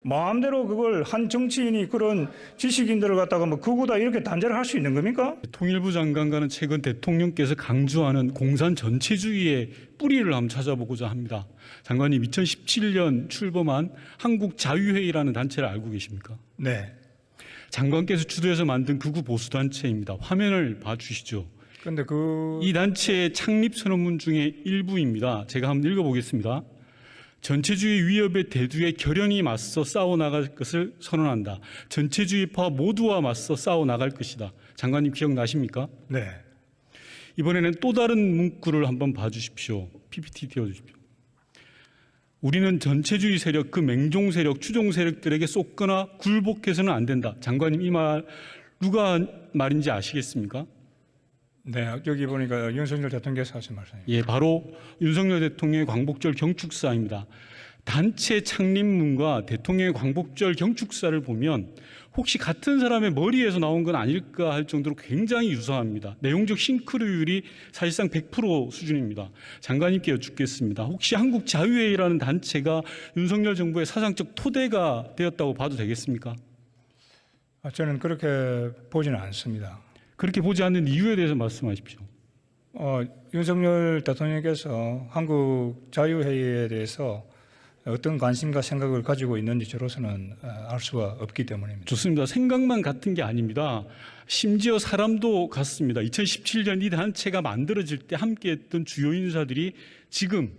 마음대로 그걸 한 정치인이 그런 지식인들을 갖다가 뭐 그거다 이렇게 단죄를 할 수 있는 겁니까? 통일부 장관과는 최근 대통령께서 강조하는 공산 전체주의의 뿌리를 한번 찾아보고자 합니다. 장관님, 2017년 출범한 한국자유회의라는 단체를 알고 계십니까? 네. 장관께서 주도해서 만든 극우 보수단체입니다. 화면을 봐주시죠. 근데 이 단체의 창립 선언문 중에 일부입니다. 제가 한번 읽어보겠습니다. 전체주의 위협의 대두에 결연히 맞서 싸워나갈 것을 선언한다. 전체주의파 모두와 맞서 싸워나갈 것이다. 장관님 기억나십니까? 네. 이번에는 또 다른 문구를 한번 봐주십시오. PPT 띄워주십시오. 우리는 전체주의 세력, 그 맹종 세력, 추종 세력들에게 쏟거나 굴복해서는 안 된다. 장관님, 이 말 누가 말인지 아시겠습니까? 네, 여기 보니까 윤석열 대통령께서 하신 말씀입니다. 예, 바로 윤석열 대통령의 광복절 경축사입니다. 단체 창립문과 대통령의 광복절 경축사를 보면 혹시 같은 사람의 머리에서 나온 건 아닐까 할 정도로 굉장히 유사합니다. 내용적 싱크로율이 사실상 100% 수준입니다. 장관님께 여쭙겠습니다. 혹시 한국자유회의라는 단체가 윤석열 정부의 사상적 토대가 되었다고 봐도 되겠습니까? 저는 그렇게 보지는 않습니다. 그렇게 보지 않는 이유에 대해서 말씀하십시오. 윤석열 대통령께서 한국 자유회의에 대해서 어떤 관심과 생각을 가지고 있는지 저로서는 알 수가 없기 때문입니다. 좋습니다. 생각만 같은 게 아닙니다. 심지어 사람도 같습니다. 2017년 이 단체가 만들어질 때 함께했던 주요 인사들이 지금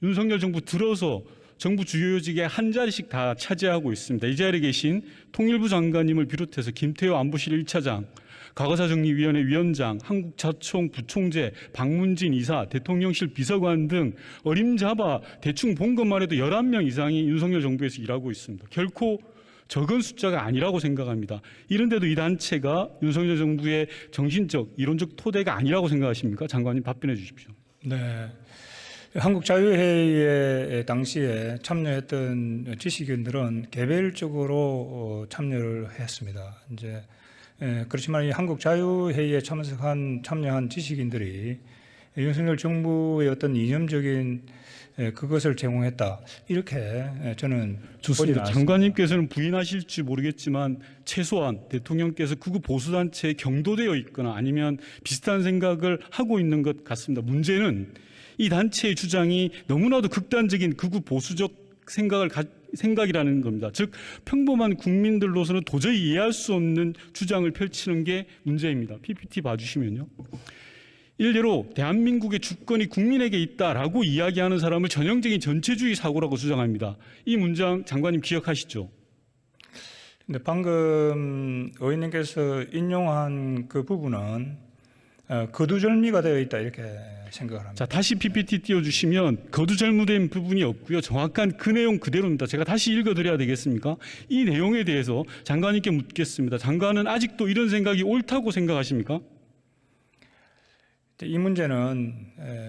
윤석열 정부 들어서 정부 주요 요직에 한 자리씩 다 차지하고 있습니다. 이 자리에 계신 통일부 장관님을 비롯해서 김태호 안보실 1차장, 과거사정리위원회 위원장, 한국자총 부총재, 박문진 이사, 대통령실 비서관 등 어림잡아 대충 본 것만 해도 11명 이상이 윤석열 정부에서 일하고 있습니다. 결코 적은 숫자가 아니라고 생각합니다. 이런데도 이 단체가 윤석열 정부의 정신적, 이론적 토대가 아니라고 생각하십니까? 장관님 답변해 주십시오. 네. 한국자유회의에 당시에 참여했던 지식인들은 개별적으로 참여를 했습니다. 그렇지만 이 한국자유회의에 참여한 지식인들이 윤석열 정부의 어떤 이념적인 그것을 제공했다. 이렇게 저는 좋습니다. 장관님께서는 부인하실지 모르겠지만 최소한 대통령께서 극우 보수단체에 경도되어 있거나 아니면 비슷한 생각을 하고 있는 것 같습니다. 문제는 이 단체의 주장이 너무나도 극단적인 극우 보수적 생각이라는 겁니다. 즉 평범한 국민들로서는 도저히 이해할 수 없는 주장을 펼치는 게 문제입니다. PPT 봐주시면요. 일례로 대한민국의 주권이 국민에게 있다라고 이야기하는 사람을 전형적인 전체주의 사고라고 주장합니다. 이 문장 장관님 기억하시죠? 근데 방금 의원님께서 인용한 그 부분은 거두절미가 되어 있다 이렇게 생각을 합니다. 자, 다시 PPT 띄워주시면 거두절미된 부분이 없고요. 정확한 그 내용 그대로입니다. 제가 다시 읽어드려야 되겠습니까? 이 내용에 대해서 장관님께 묻겠습니다. 장관은 아직도 이런 생각이 옳다고 생각하십니까? 이 문제는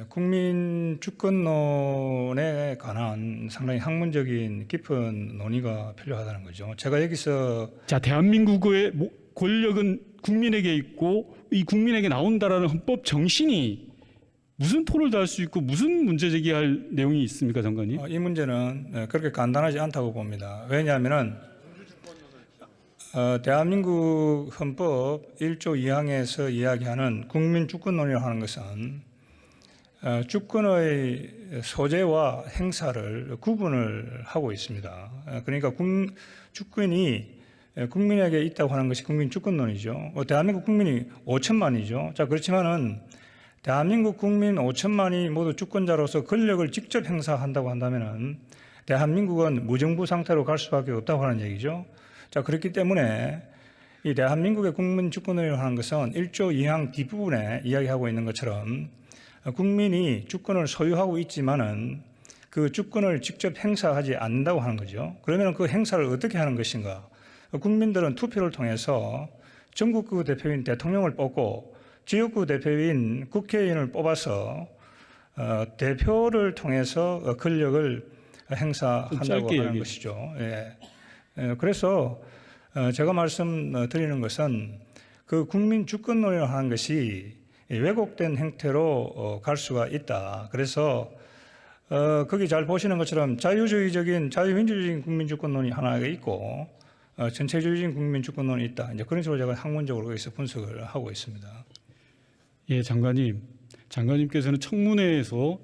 국민 주권론에 관한 상당히 학문적인 깊은 논의가 필요하다는 거죠. 제가 여기서 대한민국의 권력은 국민에게 있고 이 국민에게 나온다라는 헌법 정신이 무슨 토를 달 수 있고 무슨 문제 제기할 내용이 있습니까, 장관님? 이 문제는 그렇게 간단하지 않다고 봅니다. 왜냐하면 대한민국 헌법 1조 2항에서 이야기하는 국민 주권론이라고 하는 것은 주권의 소재와 행사를 구분을 하고 있습니다. 그러니까 주권이 국민에게 있다고 하는 것이 국민 주권론이죠. 대한민국 국민이 5천만이죠. 자, 그렇지만은 대한민국 국민 5천만이 모두 주권자로서 권력을 직접 행사한다고 한다면은 대한민국은 무정부 상태로 갈 수밖에 없다고 하는 얘기죠. 자, 그렇기 때문에 이 대한민국의 국민 주권론이라고 하는 것은 1조 2항 뒷부분에 이야기하고 있는 것처럼 국민이 주권을 소유하고 있지만은 그 주권을 직접 행사하지 않는다고 하는 거죠. 그러면 그 행사를 어떻게 하는 것인가? 국민들은 투표를 통해서 전국구 대표인 대통령을 뽑고 지역구 대표인 국회의원을 뽑아서 대표를 통해서 권력을 행사한다고 하는 것이죠. 그래서 제가 말씀드리는 것은 그 국민 주권론이라고 하는 것이 왜곡된 형태로 갈 수가 있다. 그래서 거기 잘 보시는 것처럼 자유주의적인 자유민주적인 국민주권론이 하나 있고 전체주의적인 국민주권론이 있다. 이제 그런 식으로 제가 학문적으로 여기서 분석을 하고 있습니다. 예, 장관님께서는 청문회에서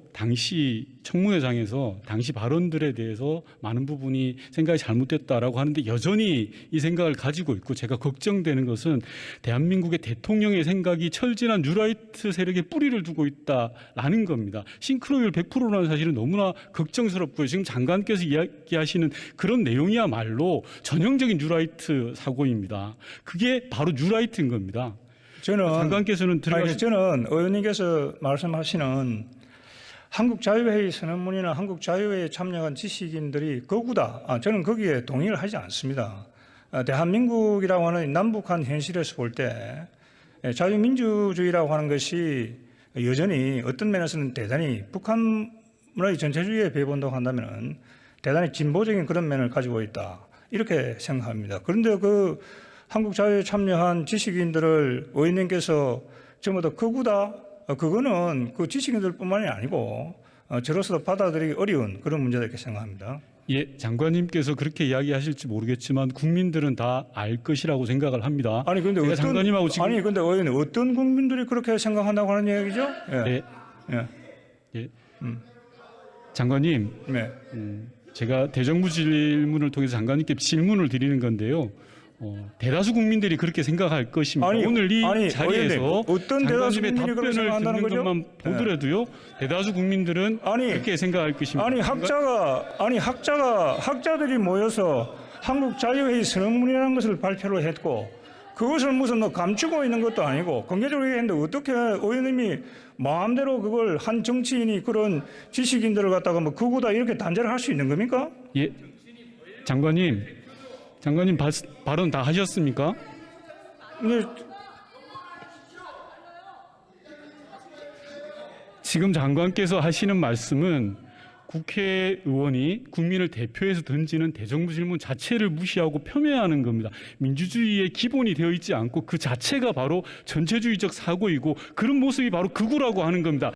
청문회장에서 당시 발언들에 대해서 많은 부분이 생각이 잘못됐다라고 하는데 여전히 이 생각을 가지고 있고 제가 걱정되는 것은 대한민국의 대통령의 생각이 철진한 뉴라이트 세력에 뿌리를 두고 있다라는 겁니다. 싱크로율 100%라는 사실은 너무나 걱정스럽고요. 지금 장관께서 이야기하시는 그런 내용이야말로 전형적인 뉴라이트 사고입니다. 그게 바로 뉴라이트인 겁니다. 장관께서는 저는 의원님께서 말씀하시는 한국자유회의 선언문이나 한국자유회의에 참여한 지식인들이 거구다. 저는 거기에 동의를 하지 않습니다. 대한민국이라고 하는 남북한 현실에서 볼 때 자유민주주의라고 하는 것이 여전히 어떤 면에서는 대단히 북한의 전체주의에 비해본다고 한다면 대단히 진보적인 그런 면을 가지고 있다. 이렇게 생각합니다. 그런데 그 한국자유에 참여한 지식인들을 의원님께서 전부 다 거구다. 그거는 그 지식인들뿐만이 아니고 저로서도 받아들이기 어려운 그런 문제다 이렇게 생각합니다. 예, 장관님께서 그렇게 이야기하실지 모르겠지만 국민들은 다 알 것이라고 생각을 합니다. 아니 근데 장관님하고 지금 근데 의원님 어떤 국민들이 그렇게 생각한다고 하는 얘기죠? 예. 예. 예. 장관님, 네. 제가 대정부 질문을 통해서 장관님께 질문을 드리는 건데요. 대다수 국민들이 그렇게 생각할 것입니다. 오늘 이 자리에서 의원님, 어떤 대다수 장관님의 국민이 그렇게 답변을 생각한다는 듣는 거죠? 것만 보더라도요. 대다수 국민들은 그렇게 생각할 것입니다. 학자들이 모여서 한국 자유회의 선언문이라는 것을 발표를 했고 그것을 무슨 감추고 있는 것도 아니고 공개적으로 얘기했는데 어떻게 의원님이 마음대로 그걸 한 정치인이 그런 지식인들을 갖다가 뭐 그거다 이렇게 단죄를 할 수 있는 겁니까? 예, 장관님 발언 다 하셨습니까? 네. 지금 장관께서 하시는 말씀은 국회의원이 국민을 대표해서 던지는 대정부 질문 자체를 무시하고 폄훼하는 겁니다. 민주주의의 기본이 되어 있지 않고 그 자체가 바로 전체주의적 사고이고 그런 모습이 바로 극우라고 하는 겁니다.